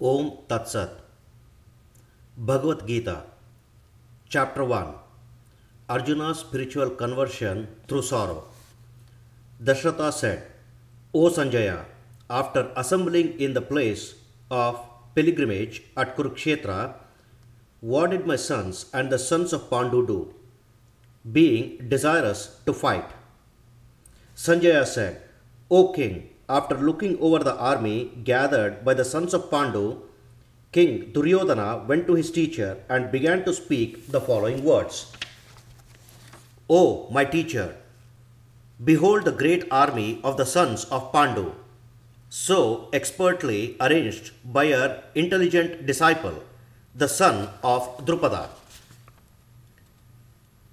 Om Tat Sat. Bhagavad Gita, Chapter 1, Arjuna's Spiritual Conversion Through Sorrow. Dasharatha said, O Sanjaya, after assembling in the place of pilgrimage at Kurukshetra, what did my sons and the sons of Pandu do, being desirous to fight? Sanjaya said, O king, after looking over the army gathered by the sons of Pandu, King Duryodhana went to his teacher and began to speak the following words. O my teacher, behold the great army of the sons of Pandu, so expertly arranged by your intelligent disciple, the son of Drupada.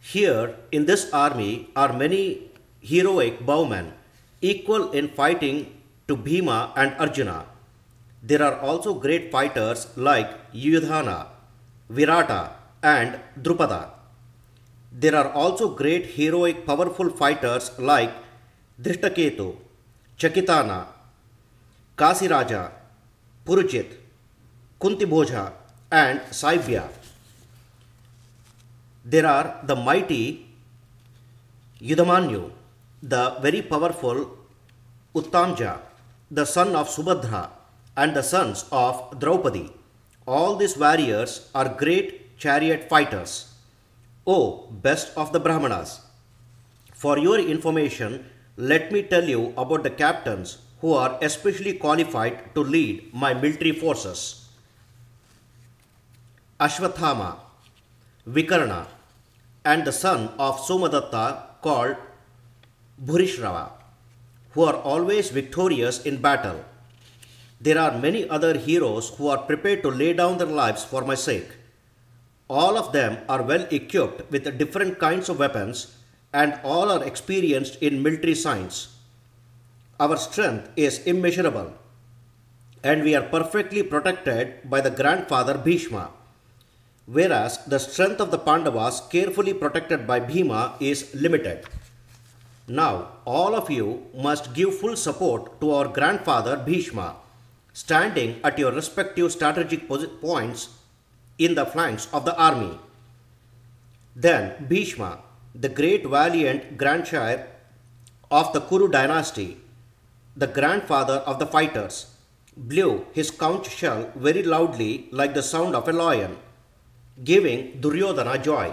Here in this army are many heroic bowmen, equal in fighting to Bhima and Arjuna. There are also great fighters like Yudhana, Virata, and Drupada. There are also great heroic powerful fighters like Drishtaketu, Chakitana, Kasiraja, Puruchit, Kuntibhoja, and Saibhya. There are the mighty Yudhamanyu, the very powerful Uttamja, the son of Subhadra, and the sons of Draupadi. All these warriors are great chariot fighters. O best of the Brahmanas, for your information, let me tell you about the captains who are especially qualified to lead my military forces. Ashwathama, Vikarna, and the son of Somadatta called Bhurishrava, who are always victorious in battle. There are many other heroes who are prepared to lay down their lives for my sake. All of them are well equipped with different kinds of weapons and all are experienced in military science. Our strength is immeasurable and we are perfectly protected by the grandfather Bhishma, whereas the strength of the Pandavas carefully protected by Bhima is limited. Now, all of you must give full support to our grandfather Bhishma, standing at your respective strategic points in the flanks of the army. Then Bhishma, the great valiant grandsire of the Kuru dynasty, the grandfather of the fighters, blew his conch shell very loudly like the sound of a lion, giving Duryodhana joy.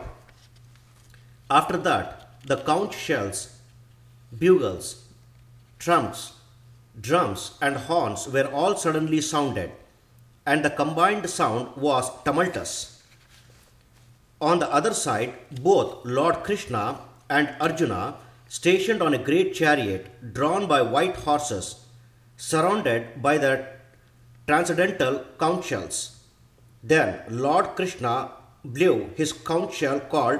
After that, the conch shells, bugles, trumps, drums and horns were all suddenly sounded, and the combined sound was tumultuous. On the other side, both Lord Krishna and Arjuna, stationed on a great chariot drawn by white horses, surrounded by the transcendental conch shells. Then Lord Krishna blew his conch shell called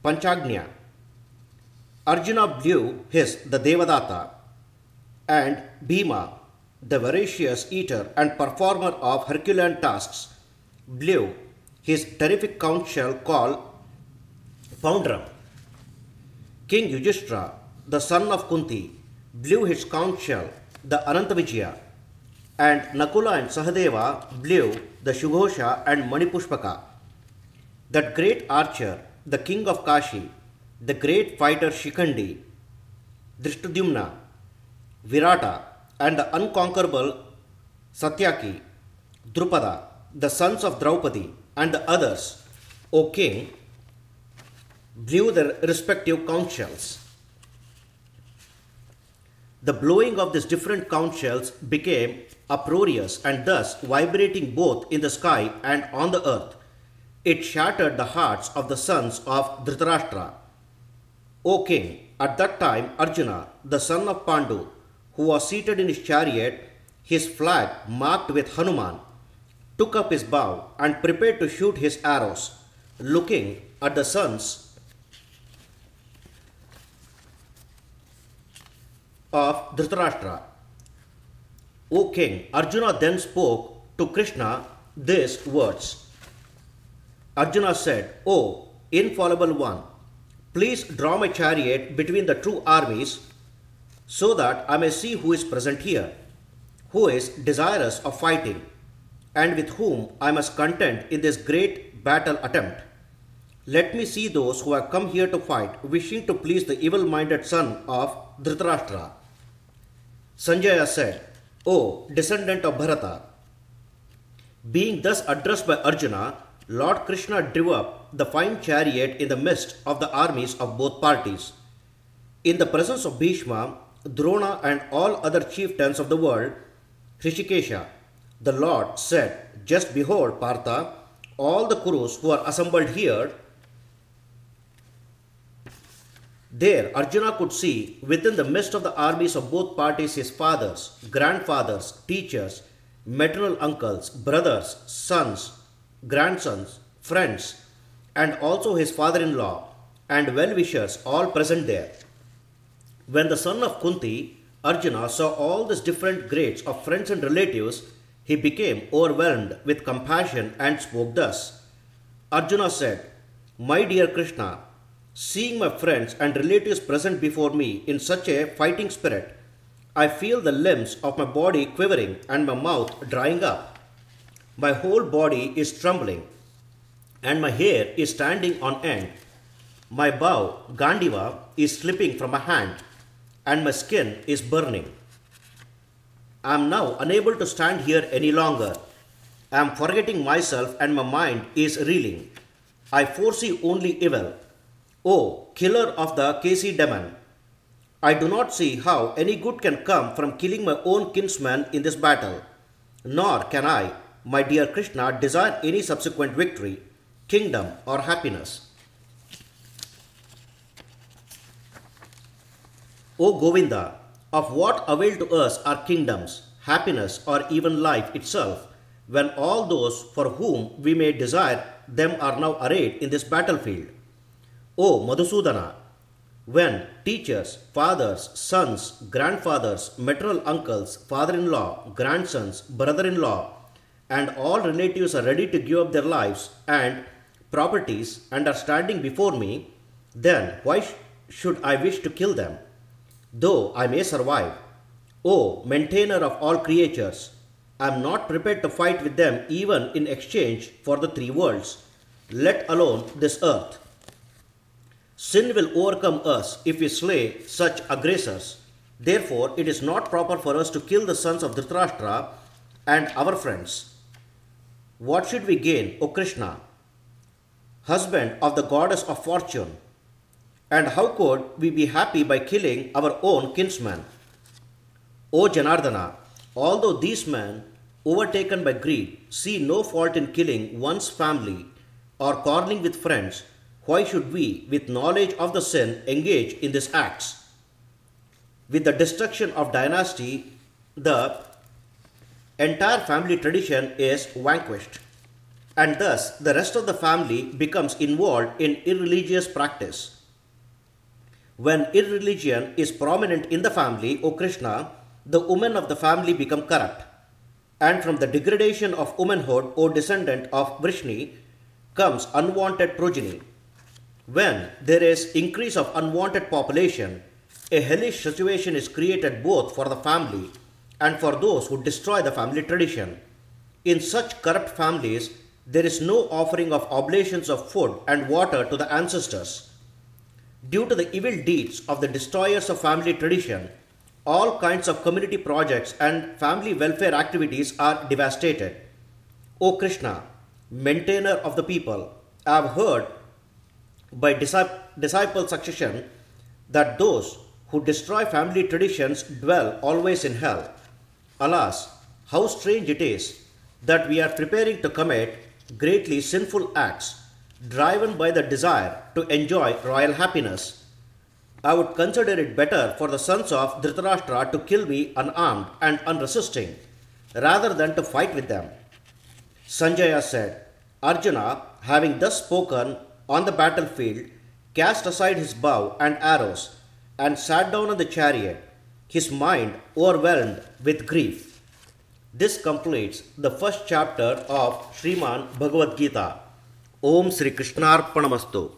Panchagnya. Arjuna blew the Devadatta, and Bhima, the voracious eater and performer of Herculean tasks, blew his terrific conch shell called Poundram. King Yudhishthira, the son of Kunti, blew his conch shell, the Anantavijaya, and Nakula and Sahadeva blew the Shughosha and Manipushpaka. That great archer, the king of Kashi, the great fighter Shikhandi, Drishtadyumna, Virata, and the unconquerable Satyaki, Drupada, the sons of Draupadi, and the others, O king, blew their respective conch shells. The blowing of these different conch shells became uproarious and thus vibrating both in the sky and on the earth. It shattered the hearts of the sons of Dhritarashtra. O king, at that time Arjuna, the son of Pandu, who was seated in his chariot, his flag marked with Hanuman, took up his bow and prepared to shoot his arrows, looking at the sons of Dhritarashtra. O king, Arjuna then spoke to Krishna these words. Arjuna said, O infallible one, please draw my chariot between the two armies so that I may see who is present here, who is desirous of fighting, and with whom I must contend in this great battle attempt. Let me see those who have come here to fight, wishing to please the evil-minded son of Dhritarashtra. Sanjaya said, O descendant of Bharata, being thus addressed by Arjuna, Lord Krishna drew up the fine chariot in the midst of the armies of both parties. In the presence of Bhishma, Drona and all other chieftains of the world, Hrishikesha, the Lord said, Just behold, Partha, all the Kurus who are assembled here. There Arjuna could see within the midst of the armies of both parties his fathers, grandfathers, teachers, maternal uncles, brothers, sons, grandsons, friends, and also his father-in-law and well-wishers all present there. When the son of Kunti, Arjuna, saw all these different grades of friends and relatives, he became overwhelmed with compassion and spoke thus. Arjuna said, My dear Krishna, seeing my friends and relatives present before me in such a fighting spirit, I feel the limbs of my body quivering and my mouth drying up. My whole body is trembling and my hair is standing on end. My bow, Gandiva, is slipping from my hand and my skin is burning. I am now unable to stand here any longer. I am forgetting myself and my mind is reeling. I foresee only evil. O killer of the Kesi demon, I do not see how any good can come from killing my own kinsman in this battle, nor can I, my dear Krishna, desire any subsequent victory, kingdom or happiness. O Govinda, of what avail to us are kingdoms, happiness or even life itself, when all those for whom we may desire them are now arrayed in this battlefield? O Madhusudana, when teachers, fathers, sons, grandfathers, maternal uncles, father-in-law, grandsons, brother-in-law, and all relatives are ready to give up their lives and properties and are standing before me, then why should I wish to kill them, though I may survive? O maintainer of all creatures, I am not prepared to fight with them even in exchange for the three worlds, let alone this earth. Sin will overcome us if we slay such aggressors. Therefore, it is not proper for us to kill the sons of Dhritarashtra and our friends. What should we gain, O Krishna, husband of the goddess of fortune? And how could we be happy by killing our own kinsman? O Janardana, although these men, overtaken by greed, see no fault in killing one's family or quarreling with friends, why should we, with knowledge of the sin, engage in these acts? With the destruction of dynasty, the entire family tradition is vanquished, and thus the rest of the family becomes involved in irreligious practice. When irreligion is prominent in the family, O Krishna, the women of the family become corrupt, and from the degradation of womanhood, O descendant of Vrishni, comes unwanted progeny. When there is increase of unwanted population, a hellish situation is created both for the family and for those who destroy the family tradition. In such corrupt families, there is no offering of oblations of food and water to the ancestors. Due to the evil deeds of the destroyers of family tradition, all kinds of community projects and family welfare activities are devastated. O Krishna, maintainer of the people, I have heard by disciple succession that those who destroy family traditions dwell always in hell. Alas, how strange it is that we are preparing to commit greatly sinful acts, driven by the desire to enjoy royal happiness. I would consider it better for the sons of Dhritarashtra to kill me unarmed and unresisting, rather than to fight with them. Sanjaya said, Arjuna, having thus spoken on the battlefield, cast aside his bow and arrows and sat down on the chariot, his mind overwhelmed with grief. This completes the first chapter of Sriman Bhagavad Gita. Om Sri Krishnarpanamastu.